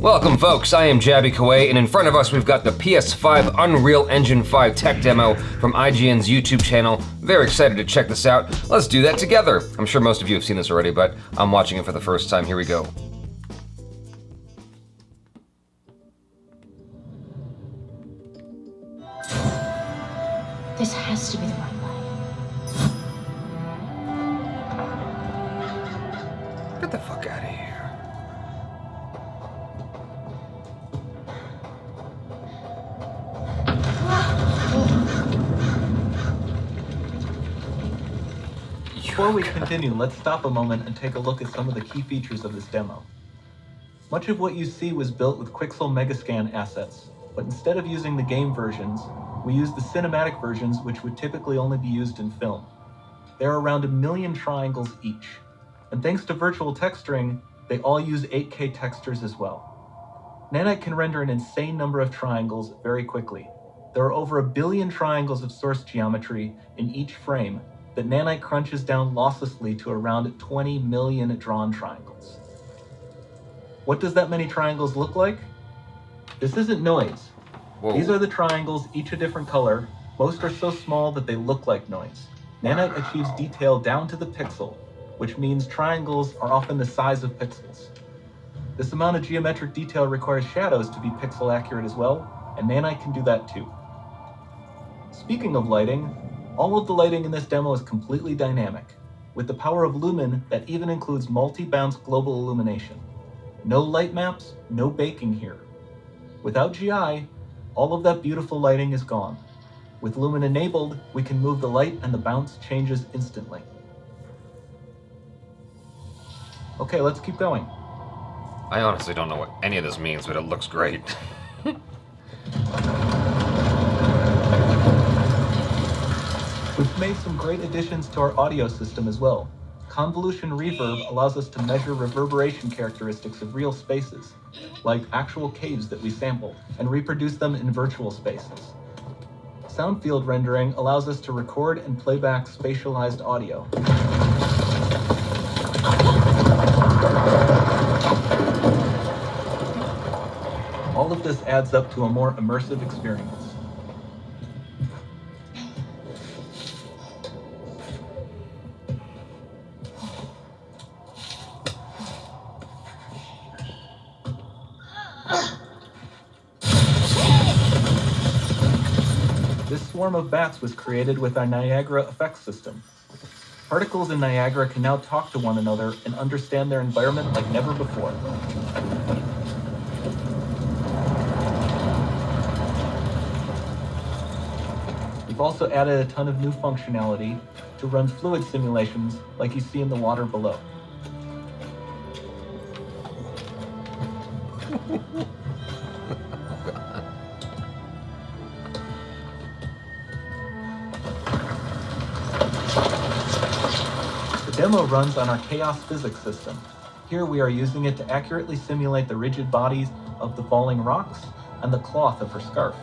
Welcome folks, I am Jaby Koay, and in front of us we've got the PS5 Unreal Engine 5 tech demo from IGN's YouTube channel. Very excited to check this out. Let's do that together. I'm sure most of you have seen this already, but I'm watching it for the first time. Here we go. This has to be the right way. Get the fuck out of here. Before we continue, let's stop a moment and take a look at some of the key features of this demo. Much of what you see was built with Quixel Megascan assets, but instead of using the game versions, we used the cinematic versions, which would typically only be used in film. There are around 1 million triangles each, and thanks to virtual texturing, they all use 8K textures as well. Nanite can render an insane number of triangles very quickly. There are over 1 billion triangles of source geometry in each frame that Nanite crunches down losslessly to around 20 million drawn triangles. What does that many triangles look like? This isn't noise. Whoa. These are the triangles, each a different color. Most are so small that they look like noise. Nanite achieves detail down to the pixel, which means triangles are often the size of pixels. This amount of geometric detail requires shadows to be pixel accurate as well, and Nanite can do that too. Speaking of lighting, all of the lighting in this demo is completely dynamic, with the power of Lumen that even includes multi-bounce global illumination. No light maps, no baking here. Without GI, all of that beautiful lighting is gone. With Lumen enabled, we can move the light and the bounce changes instantly. Okay, let's keep going. I honestly don't know what any of this means, but it looks great. We've made some great additions to our audio system as well. Convolution reverb allows us to measure reverberation characteristics of real spaces, like actual caves that we sampled, and reproduce them in virtual spaces. Sound field rendering allows us to record and playback spatialized audio. All of this adds up to a more immersive experience. This swarm of bats was created with our Niagara effects system. Particles in Niagara can now talk to one another and understand their environment like never before. We've also added a ton of new functionality to run fluid simulations like you see in the water below. The demo runs on our chaos physics system. Here we are using it to accurately simulate the rigid bodies of the falling rocks and the cloth of her scarf.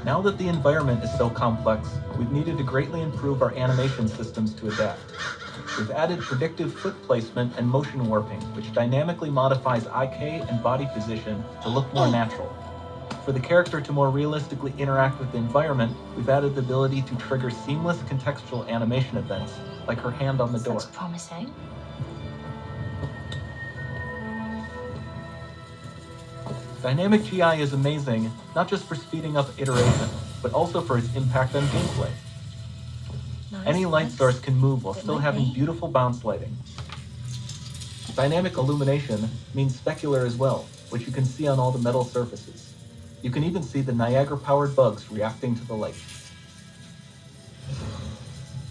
Now that the environment is so complex, we've needed to greatly improve our animation systems to adapt. We've added predictive foot placement and motion warping, which dynamically modifies IK and body position to look more natural. For the character to more realistically interact with the environment, we've added the ability to trigger seamless contextual animation events, like her hand on the door. That's promising. Dynamic GI is amazing, not just for speeding up iteration, but also for its impact on gameplay. Nice. Any light source can move while It still might having be. beautiful bounce lighting. Dynamic illumination means specular as well, which you can see on all the metal surfaces. You can even see the Niagara-powered bugs reacting to the light.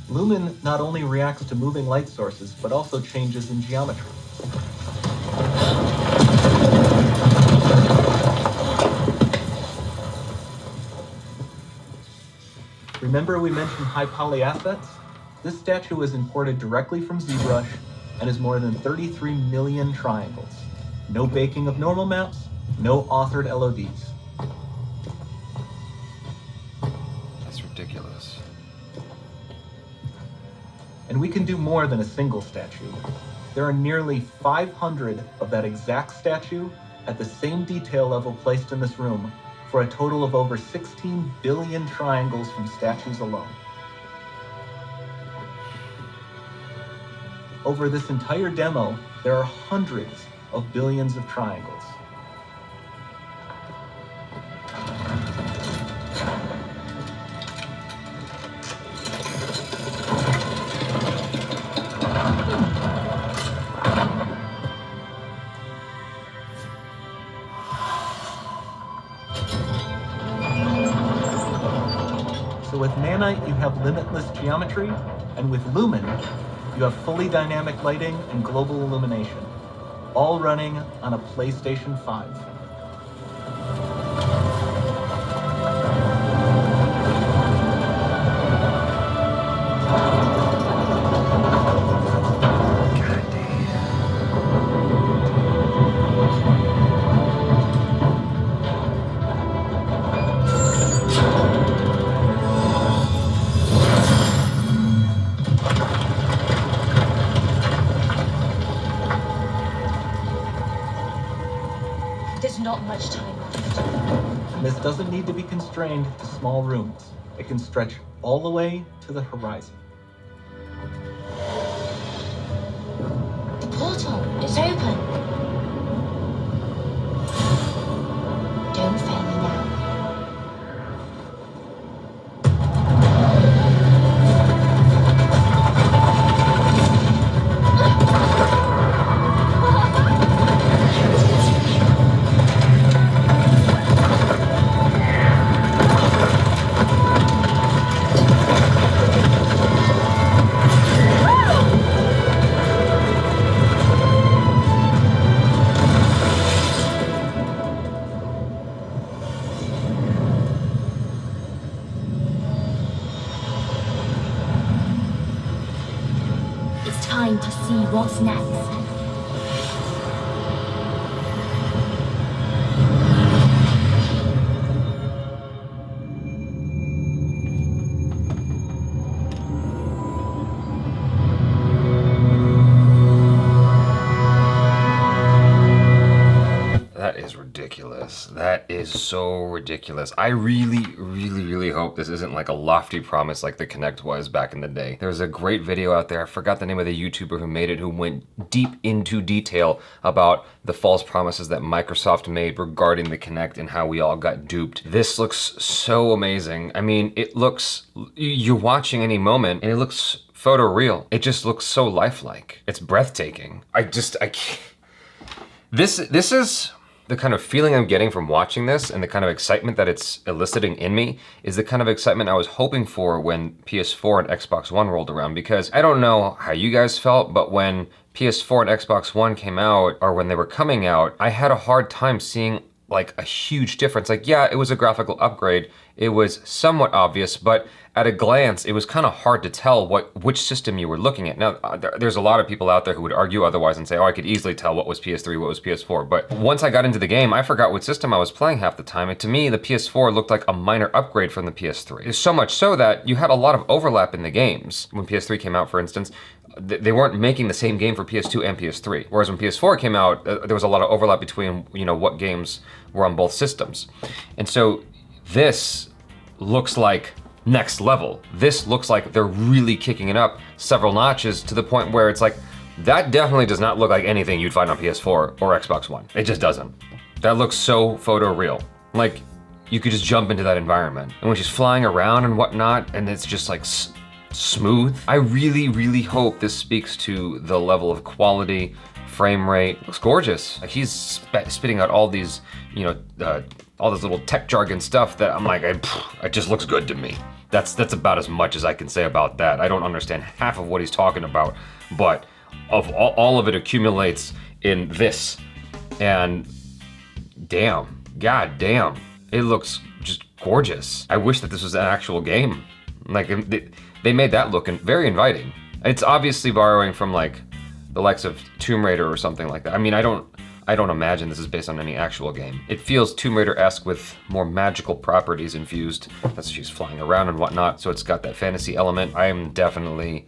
Lumen not only reacts to moving light sources, but also changes in geometry. Remember we mentioned high poly assets? This statue was imported directly from ZBrush and is more than 33 million triangles. No baking of normal maps, no authored LODs. That's ridiculous. And we can do more than a single statue. There are nearly 500 of that exact statue at the same detail level placed in this room, for a total of over 16 billion triangles from statues alone. Over this entire demo, there are hundreds of billions of triangles. So with Nanite, you have limitless geometry, and with Lumen, you have fully dynamic lighting and global illumination, all running on a PlayStation 5. There's not much time left. And this doesn't need to be constrained to small rooms. It can stretch all the way to the horizon. The portal is open. Don't fail me now. It's time to see what's next. That is ridiculous. That is so ridiculous. I really hope this isn't like a lofty promise like the Kinect was back in the day. There's a great video out there, I forgot the name of the YouTuber who made it, who went deep into detail about the false promises that Microsoft made regarding the Kinect and how we all got duped. This looks so amazing. I mean, it looks, you're watching any moment and it looks photoreal. It just looks so lifelike. It's breathtaking. I can't. This is the kind of feeling I'm getting from watching this, and the kind of excitement that it's eliciting in me is the kind of excitement I was hoping for when PS4 and Xbox One rolled around. Because I don't know how you guys felt, but when PS4 and Xbox One came out, or when they were coming out, I had a hard time seeing like a huge difference. Like, yeah, it was a graphical upgrade. It was somewhat obvious, but at a glance, it was kind of hard to tell which system you were looking at. Now, there's a lot of people out there who would argue otherwise and say, oh, I could easily tell what was PS3, what was PS4. But once I got into the game, I forgot what system I was playing half the time. And to me, the PS4 looked like a minor upgrade from the PS3. So much so that you had a lot of overlap in the games. When PS3 came out, for instance, they weren't making the same game for PS2 and PS3. Whereas when PS4 came out, there was a lot of overlap between, you know, what games were on both systems. And so this looks like next level. This looks like they're really kicking it up several notches to the point where it's like, that definitely does not look like anything you'd find on PS4 or Xbox One. It just doesn't. That looks so photoreal. Like, you could just jump into that environment. And when she's flying around and whatnot, and it's just like smooth. I really hope this speaks to the level of quality, frame rate. Looks gorgeous. Like, he's spitting out all these, you know, all this little tech jargon stuff that I'm like, it just looks good to me. That's about as much as I can say about that. I don't understand half of what he's talking about, but of all of it accumulates in this. And damn, god damn, it looks just gorgeous. I wish that this was an actual game. Like, they made that look very inviting. It's obviously borrowing from, like, the likes of Tomb Raider or something like that. I mean, I don't imagine this is based on any actual game. It feels Tomb Raider-esque with more magical properties infused. That's she's flying around and whatnot, so it's got that fantasy element. I am definitely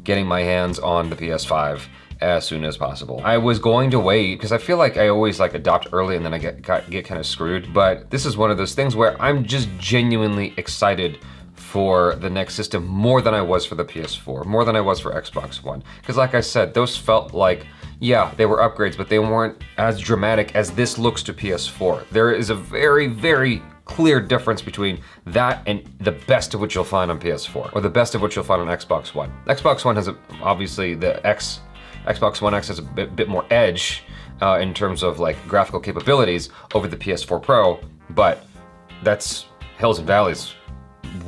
getting my hands on the PS5 as soon as possible. I was going to wait because I feel like I always like adopt early and then I get kind of screwed. But this is one of those things where I'm just genuinely excited for the next system more than I was for the PS4, more than I was for Xbox One. Because like I said, those felt like, yeah, they were upgrades, but they weren't as dramatic as this looks to PS4. There is a very, very clear difference between that and the best of what you'll find on PS4, or the best of what you'll find on Xbox One. Xbox One has obviously Xbox One X has a bit more edge in terms of like graphical capabilities over the PS4 Pro, but that's hills and valleys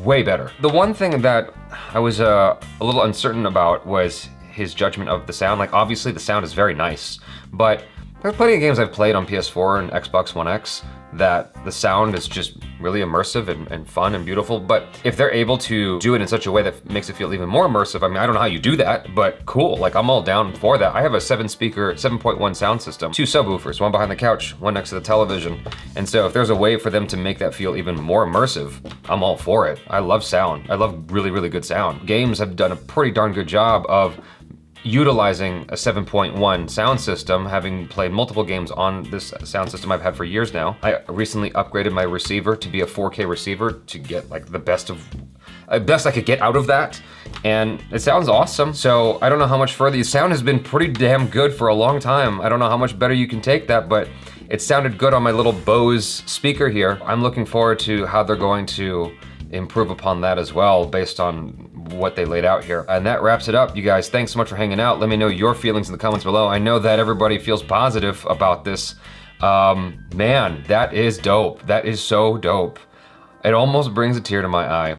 way better. The one thing that I was a little uncertain about was his judgment of the sound. Like obviously the sound is very nice, but there's plenty of games I've played on PS4 and Xbox One X that the sound is just really immersive and fun and beautiful. But if they're able to do it in such a way that makes it feel even more immersive, I mean, I don't know how you do that, but cool. Like I'm all down for that. I have a 7-speaker, 7.1 sound system, 2 subwoofers, one behind the couch, one next to the television. And so if there's a way for them to make that feel even more immersive, I'm all for it. I love sound. I love really, really good sound. Games have done a pretty darn good job of utilizing a 7.1 sound system, having played multiple games on this sound system I've had for years now. I recently upgraded my receiver to be a 4K receiver to get like the best I could get out of that, and it sounds awesome. So I don't know how much further. The sound has been pretty damn good for a long time. I don't know how much better you can take that, but it sounded good on my little Bose speaker here. I'm looking forward to how they're going to improve upon that as well based on what they laid out here. And that wraps it up, you guys. Thanks so much for hanging out. Let me know your feelings in the comments below. I know that everybody feels positive about this. Man, that is dope. That is so dope. It almost brings a tear to my eye.